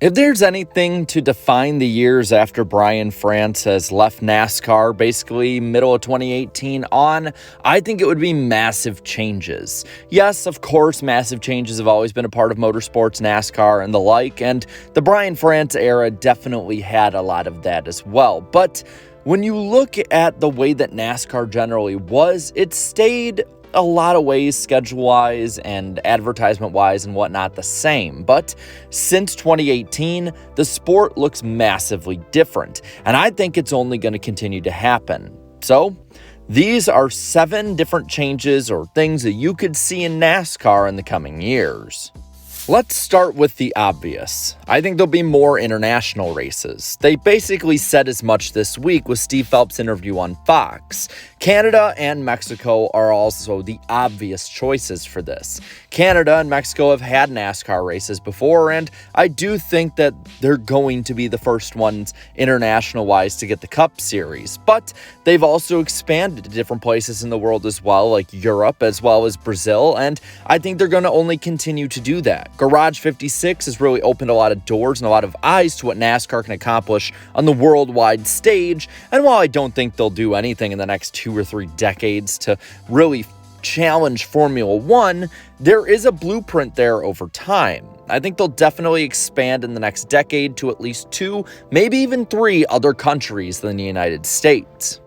If there's anything to define the years after Brian France has left NASCAR, basically middle of 2018 on, I think it would be massive changes. Yes, of course, massive changes have always been a part of motorsports, NASCAR, and the like, and the Brian France era definitely had a lot of that as well. But when you look at the way that NASCAR generally was, it stayed a lot of ways, schedule-wise and advertisement-wise and whatnot, the same. But since 2018, the sport looks massively different, and I think it's only going to continue to happen. So, these are 7 different changes or things that you could see in NASCAR in the coming years. Let's start with the obvious. I think there'll be more international races. They basically said as much this week with Steve Phelps' interview on Fox. Canada and Mexico are also the obvious choices for this. Canada and Mexico have had NASCAR races before, and I do think that they're going to be the first ones international-wise to get the Cup Series. But they've also expanded to different places in the world as well, like Europe as well as Brazil, and I think they're going to only continue to do that. Garage 56 has really opened a lot of doors and a lot of eyes to what NASCAR can accomplish on the worldwide stage, and while I don't think they'll do anything in the next 2 or 3 decades to really challenge Formula One, there is a blueprint there over time. I think they'll definitely expand in the next decade to at least 2, maybe even 3 other countries than the United States.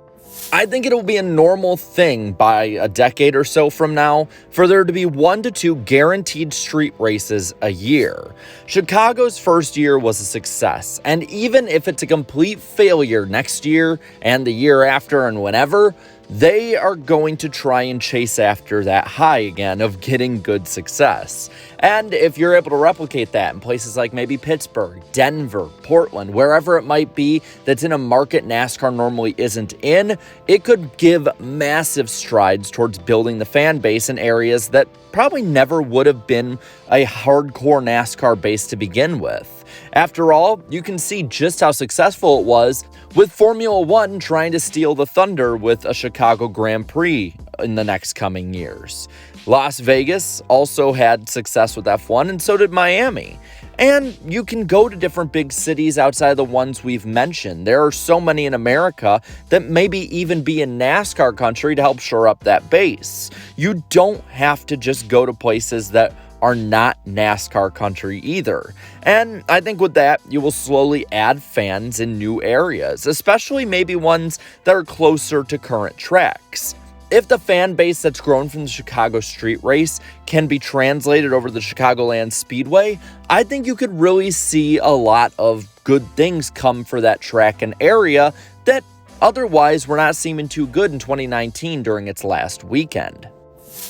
I think it'll be a normal thing by a decade or so from now for there to be 1 to 2 guaranteed street races a year. Chicago's first year was a success, and even if it's a complete failure next year and the year after and whenever, they are going to try and chase after that high again of getting good success. And if you're able to replicate that in places like maybe Pittsburgh, Denver, Portland, wherever it might be that's in a market NASCAR normally isn't in, it could give massive strides towards building the fan base in areas that probably never would have been a hardcore NASCAR base to begin with. After all, you can see just how successful it was with Formula One trying to steal the thunder with a Chicago Grand Prix in the next coming years. Las Vegas also had success with F1, and so did Miami. And you can go to different big cities outside the ones we've mentioned. There are so many in America that maybe even be in NASCAR country to help shore up that base. You don't have to just go to places that are not NASCAR country either. And I think with that, you will slowly add fans in new areas, especially maybe ones that are closer to current tracks. If the fan base that's grown from the Chicago street race can be translated over the Chicagoland Speedway, I think you could really see a lot of good things come for that track and area that otherwise were not seeming too good in 2019 during its last weekend.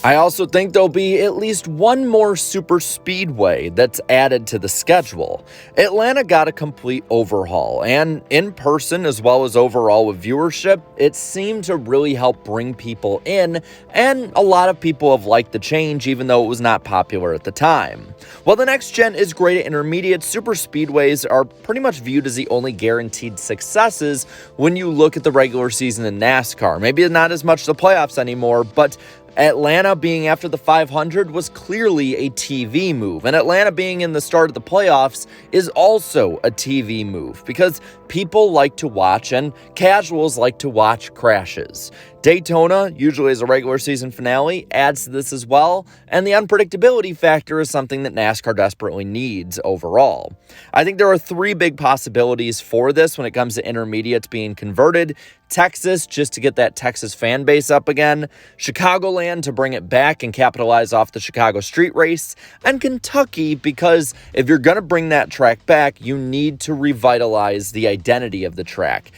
I also think there'll be at least one more super speedway that's added to the schedule. Atlanta got a complete overhaul, and in person as well as overall with viewership, it seemed to really help bring people in, and a lot of people have liked the change even though it was not popular at the time. While the next gen is great at intermediate, super speedways are pretty much viewed as the only guaranteed successes when you look at the regular season in NASCAR. Maybe not as much the playoffs anymore, but Atlanta being after the 500 was clearly a TV move, and Atlanta being in the start of the playoffs is also a TV move because people like to watch and casuals like to watch crashes. Daytona, usually as a regular season finale, adds to this as well, and the unpredictability factor is something that NASCAR desperately needs overall. I think there are 3 big possibilities for this when it comes to intermediates being converted. Texas, just to get that Texas fan base up again, Chicagoland to bring it back and capitalize off the Chicago street race, and Kentucky because if you're going to bring that track back, you need to revitalize the identity of the track.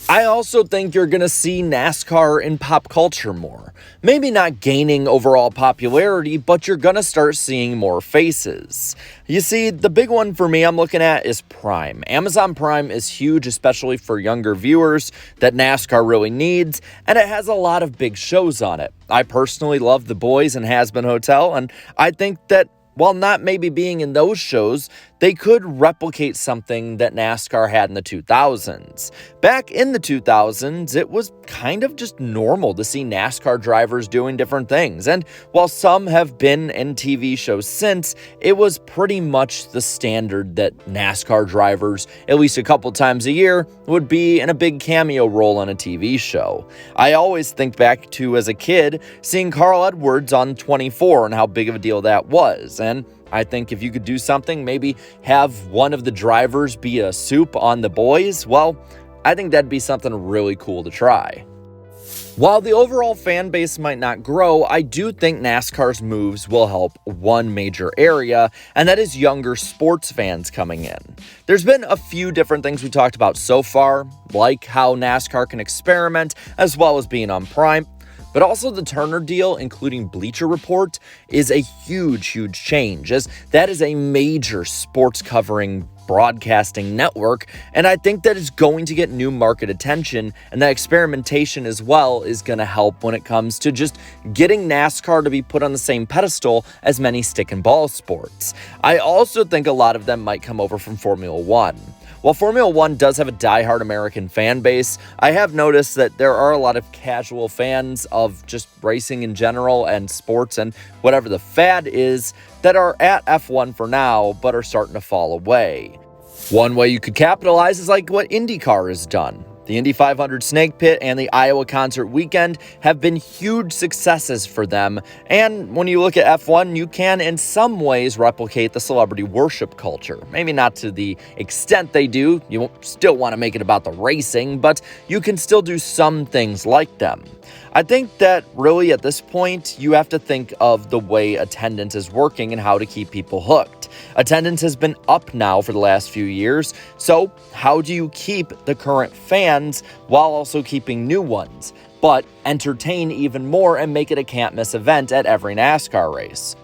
I also think you're going to see NASCAR in pop culture more. Maybe not gaining overall popularity, but you're going to start seeing more faces. You see, the big one for me I'm looking at is Prime. Amazon Prime is huge, especially for younger viewers that NASCAR really needs, and it has a lot of big shows on it. I personally love The Boys and Hazbin Hotel, and I think that while not maybe being in those shows, they could replicate something that NASCAR had in the 2000s. Back in the 2000s, it was kind of just normal to see NASCAR drivers doing different things, and while some have been in TV shows since, it was pretty much the standard that NASCAR drivers, at least a couple times a year, would be in a big cameo role on a TV show. I always think back to, as a kid, seeing Carl Edwards on 24 and how big of a deal that was, and I think if you could do something, maybe have one of the drivers be a soup on the boys, well, I think that'd be something really cool to try. While the overall fan base might not grow, I do think NASCAR's moves will help one major area, and that is younger sports fans coming in. There's been a few different things we talked about so far, like how NASCAR can experiment as well as being on Prime. But also the Turner deal, including Bleacher Report, is a huge change, as that is a major sports covering broadcasting network, and I think that is going to get new market attention, and that experimentation as well is going to help when it comes to just getting NASCAR to be put on the same pedestal as many stick and ball sports. I also think a lot of them might come over from Formula One. While Formula One does have a diehard American fan base, I have noticed that there are a lot of casual fans of just racing in general and sports and whatever the fad is that are at F1 for now, but are starting to fall away. One way you could capitalize is like what IndyCar has done. The Indy 500 Snake Pit and the Iowa Concert Weekend have been huge successes for them, and when you look at F1, you can in some ways replicate the celebrity worship culture. Maybe not to the extent they do, you still want to make it about the racing, but you can still do some things like them. I think that really at this point, you have to think of the way attendance is working and how to keep people hooked. Attendance has been up now for the last few years, so how do you keep the current fans while also keeping new ones, but entertain even more and make it a can't-miss event at every NASCAR race?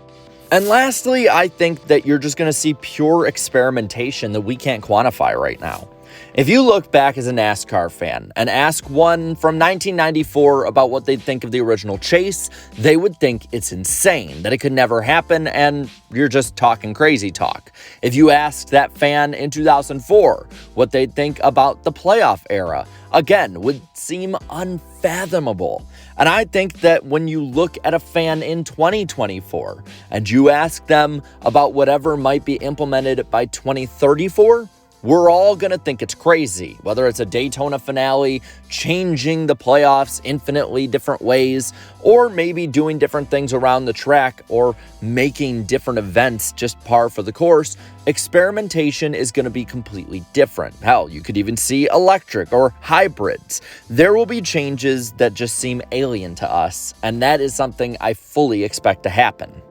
And lastly, I think that you're just going to see pure experimentation that we can't quantify right now. If you look back as a NASCAR fan and ask one from 1994 about what they'd think of the original chase, they would think it's insane, that it could never happen, and you're just talking crazy talk. If you asked that fan in 2004 what they'd think about the playoff era, again, would seem unfathomable. And I think that when you look at a fan in 2024 and you ask them about whatever might be implemented by 2034, we're all going to think it's crazy, whether it's a Daytona finale, changing the playoffs infinitely different ways, or maybe doing different things around the track, or making different events just par for the course. Experimentation is going to be completely different. Hell, you could even see electric or hybrids. There will be changes that just seem alien to us, and that is something I fully expect to happen.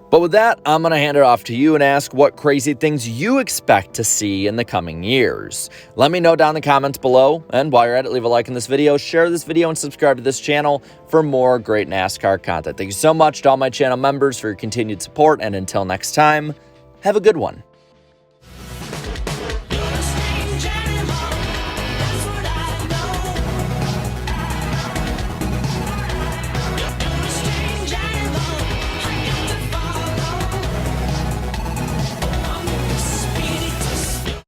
But with that, I'm going to hand it off to you and ask what crazy things you expect to see in the coming years. Let me know down in the comments below, and while you're at it, leave a like in this video, share this video, and subscribe to this channel for more great NASCAR content. Thank you so much to all my channel members for your continued support, and until next time, have a good one.